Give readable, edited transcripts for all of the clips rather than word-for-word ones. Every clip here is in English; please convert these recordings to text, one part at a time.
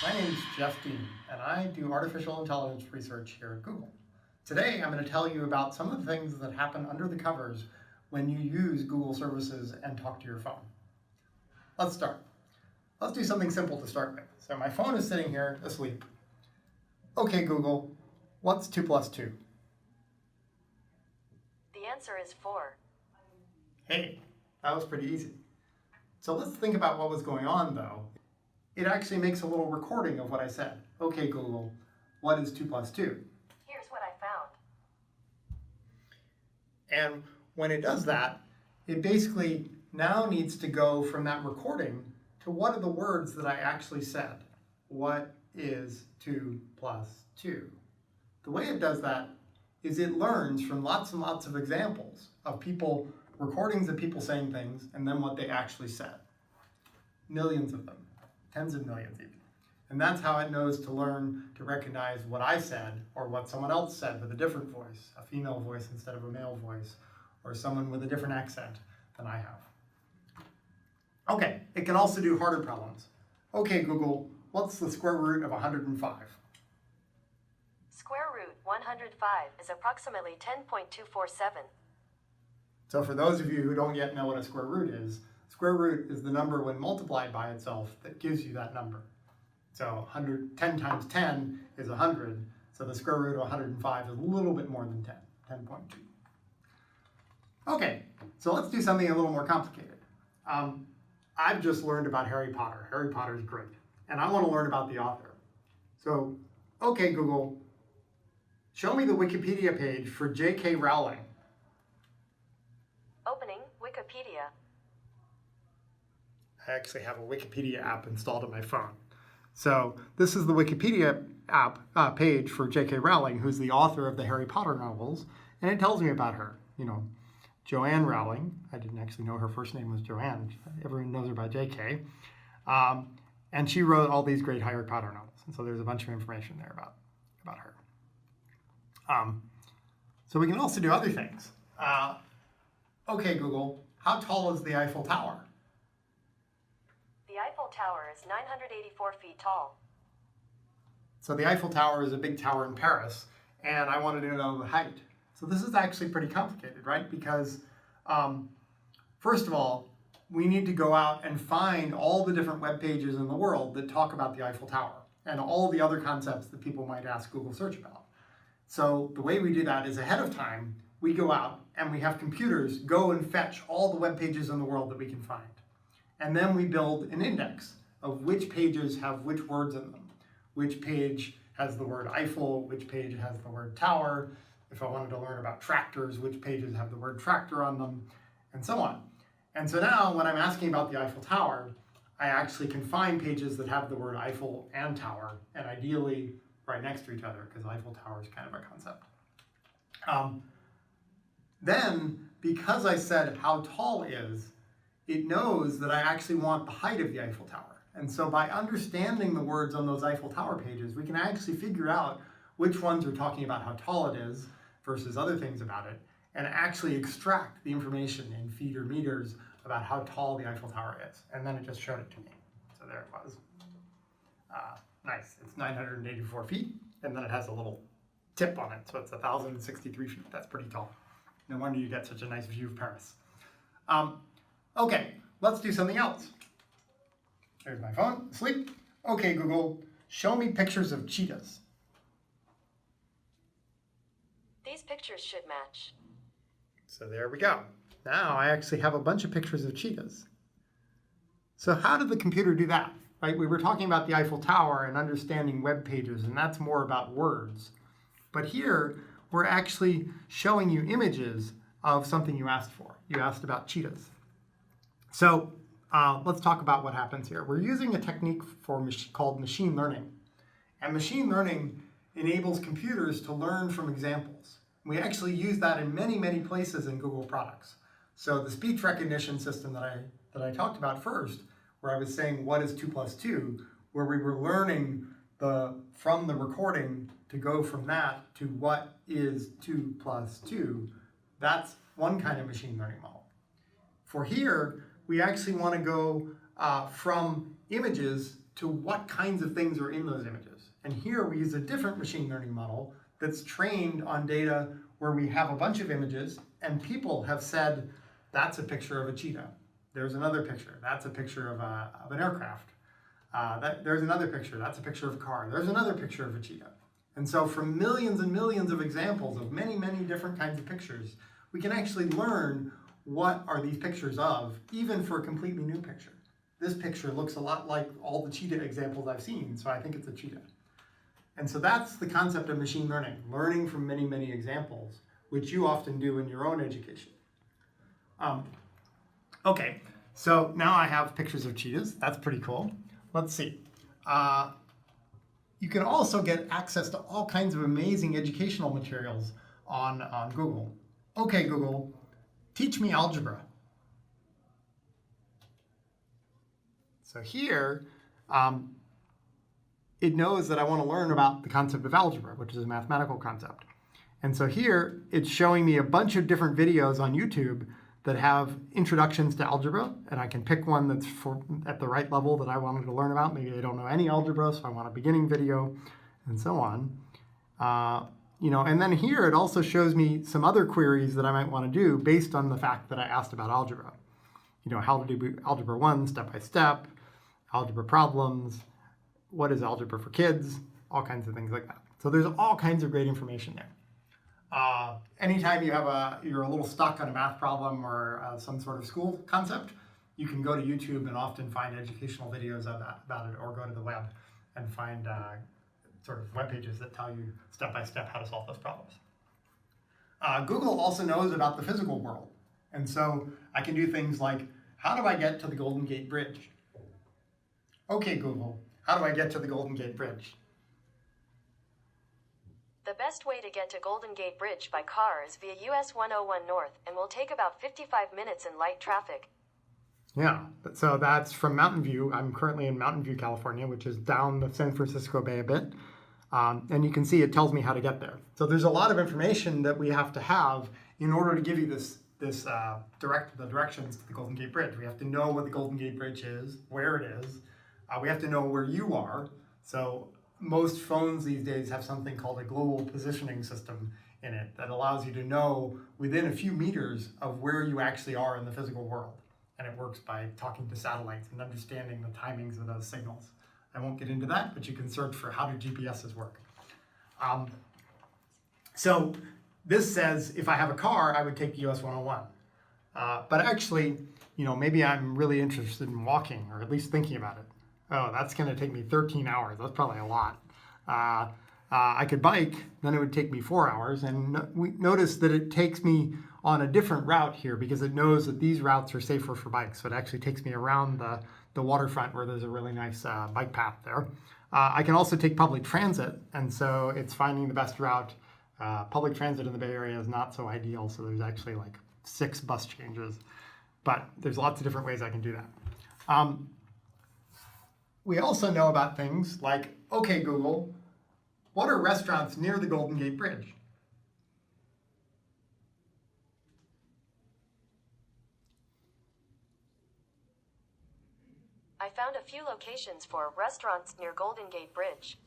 My name is Jeff Dean, and I do artificial intelligence research here at Google. Today, I'm going to tell you about some of the things that happen under the covers when you use Google services and talk to your phone. Let's start. Let's do something simple to start with. So my phone is sitting here asleep. Okay, Google, what's 2 plus 2? The answer is 4. Hey, that was pretty easy. So let's think about what was going on, though. It actually makes a little recording of what I said. Okay, Google, what is 2 plus 2? Here's what I found. And when it does that, it basically now needs to go from that recording to what are the words that I actually said. What is 2 plus 2? The way it does that is it learns from lots and lots of examples of people, recordings of people saying things, and then what they actually said. Millions of them, tens of millions even. And that's how it knows to learn to recognize what I said or what someone else said with a different voice, a female voice instead of a male voice, or someone with a different accent than I have. Okay, it can also do harder problems. Okay, Google, what's the square root of 105? Square root 105 is approximately 10.247. So for those of you who don't yet know what a square root is the number when multiplied by itself that gives you that number. So 10 times 10 is 100, so the square root of 105 is a little bit more than 10, 10.2. Okay, so let's do something a little more complicated. I've just learned about Harry Potter. Harry Potter is great, and I want to learn about the author. So, okay, Google, show me the Wikipedia page for J.K. Rowling. Opening Wikipedia. I actually have a Wikipedia app installed on my phone. So this is the Wikipedia app page for J.K. Rowling, who's the author of the Harry Potter novels, and it tells me about her. You know, Joanne Rowling. I didn't actually know her first name was Joanne. Everyone knows her by J.K. And she wrote all these great Harry Potter novels, and so there's a bunch of information there about her. So we can also do other things. Okay, Google, how tall is the Eiffel Tower? The Eiffel Tower is 984 feet tall. So the Eiffel Tower is a big tower in Paris, and I wanted to know the height. So this is actually pretty complicated, right? Because first of all, we need to go out and find all the different web pages in the world that talk about the Eiffel Tower and all the other concepts that people might ask Google search about. So the way we do that is ahead of time, we go out and we have computers go and fetch all the web pages in the world that we can find. And then we build an index of which pages have which words in them. Which page has the word Eiffel, which page has the word tower. If I wanted to learn about tractors, which pages have the word tractor on them, and so on. And so now when I'm asking about the Eiffel Tower, I actually can find pages that have the word Eiffel and tower, and ideally right next to each other, because Eiffel Tower is kind of a concept. Then, because I said how tall is, it knows that I actually want the height of the Eiffel Tower. And so by understanding the words on those Eiffel Tower pages, we can actually figure out which ones are talking about how tall it is versus other things about it, and actually extract the information in feet or meters about how tall the Eiffel Tower is. And then it just showed it to me. So there it was. Nice. It's 984 feet, and then it has a little tip on it. So it's 1,063 feet. That's pretty tall. No wonder you get such a nice view of Paris. Okay, let's do something else. There's my phone, asleep. Okay, Google, show me pictures of cheetahs. These pictures should match. So there we go. Now I actually have a bunch of pictures of cheetahs. So how did the computer do that? Right? We were talking about the Eiffel Tower and understanding web pages, and that's more about words. But here, we're actually showing you images of something you asked for. You asked about cheetahs. So let's talk about what happens here. We're using a technique called machine learning. And machine learning enables computers to learn from examples. We actually use that in many, many places in Google products. So the speech recognition system that I talked about first, where I was saying what is 2 plus 2, where we were learning from the recording to go from that to what is 2 plus 2, that's one kind of machine learning model. For here, we actually want to go from images to what kinds of things are in those images. And here we use a different machine learning model that's trained on data where we have a bunch of images and people have said, that's a picture of a cheetah. There's another picture. That's a picture of an aircraft. There's another picture. That's a picture of a car. There's another picture of a cheetah. And so from millions and millions of examples of many, many different kinds of pictures, we can actually learn what are these pictures of, even for a completely new picture. This picture looks a lot like all the cheetah examples I've seen, so I think it's a cheetah. And so that's the concept of machine learning, learning from many, many examples, which you often do in your own education. Okay, so now I have pictures of cheetahs. That's pretty cool. Let's see. You can also get access to all kinds of amazing educational materials on Google. Okay, Google, teach me algebra. So here, it knows that I want to learn about the concept of algebra, which is a mathematical concept. And so here, it's showing me a bunch of different videos on YouTube that have introductions to algebra, and I can pick one that's at the right level that I wanted to learn about. Maybe I don't know any algebra, so I want a beginning video, and so on. And then here it also shows me some other queries that I might want to do based on the fact that I asked about algebra. How to do algebra 1 step by step, algebra problems, what is algebra for kids, all kinds of things like that. So there's all kinds of great information there. Anytime you're a little stuck on a math problem or some sort of school concept, you can go to YouTube and often find educational videos about it, or go to the web and find sort of web pages that tell you step by step how to solve those problems. Google also knows about the physical world. And so I can do things like, how do I get to the Golden Gate Bridge? Okay, Google, how do I get to the Golden Gate Bridge? The best way to get to Golden Gate Bridge by car is via US 101 North and will take about 55 minutes in light traffic. Yeah, so that's from Mountain View. I'm currently in Mountain View, California, which is down the San Francisco Bay a bit. And you can see it tells me how to get there. So there's a lot of information that we have to have in order to give you the directions to the Golden Gate Bridge. We have to know what the Golden Gate Bridge is, where it is. We have to know where you are. So most phones these days have something called a global positioning system in it that allows you to know within a few meters of where you actually are in the physical world. And it works by talking to satellites and understanding the timings of those signals. I won't get into that, but you can search for how do GPSs work. So this says if I have a car, I would take US 101. But actually, maybe I'm really interested in walking, or at least thinking about it. Oh, that's going to take me 13 hours. That's probably a lot. I could bike, then it would take me 4 hours. And we notice that it takes me on a different route here because it knows that these routes are safer for bikes. So it actually takes me around the waterfront where there's a really nice bike path there. I can also take public transit, and so it's finding the best route. Public transit in the Bay Area is not so ideal, so there's actually like 6 bus changes. But there's lots of different ways I can do that. We also know about things like, okay, Google, what are restaurants near the Golden Gate Bridge? I found a few locations for restaurants near Golden Gate Bridge.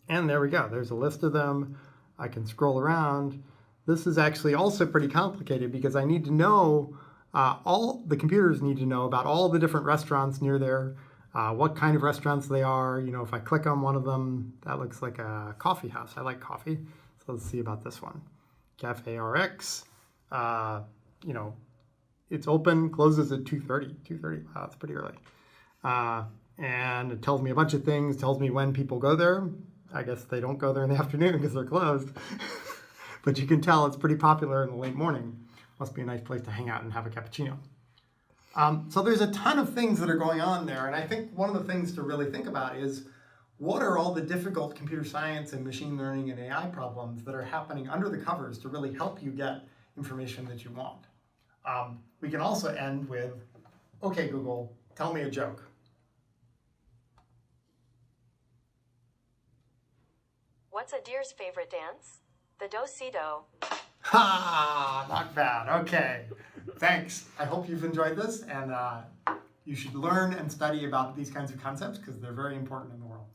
And there we go. There's a list of them. I can scroll around. This is actually also pretty complicated because I need to know, all the computers need to know about all the different restaurants near there. What kind of restaurants they are. If I click on one of them, that looks like a coffee house. I like coffee. So let's see about this one. Cafe RX. It's open, closes at 2:30. 2:30, wow, that's pretty early. And it tells me a bunch of things, tells me when people go there. I guess they don't go there in the afternoon because they're closed. But you can tell it's pretty popular in the late morning. Must be a nice place to hang out and have a cappuccino. So there's a ton of things that are going on there, and I think one of the things to really think about is what are all the difficult computer science and machine learning and AI problems that are happening under the covers to really help you get information that you want. We can also end with, okay, Google, tell me a joke. What's a deer's favorite dance? The do-si-do. Ha! Not bad. Okay. Thanks. I hope you've enjoyed this, and You should learn and study about these kinds of concepts because they're very important in the world.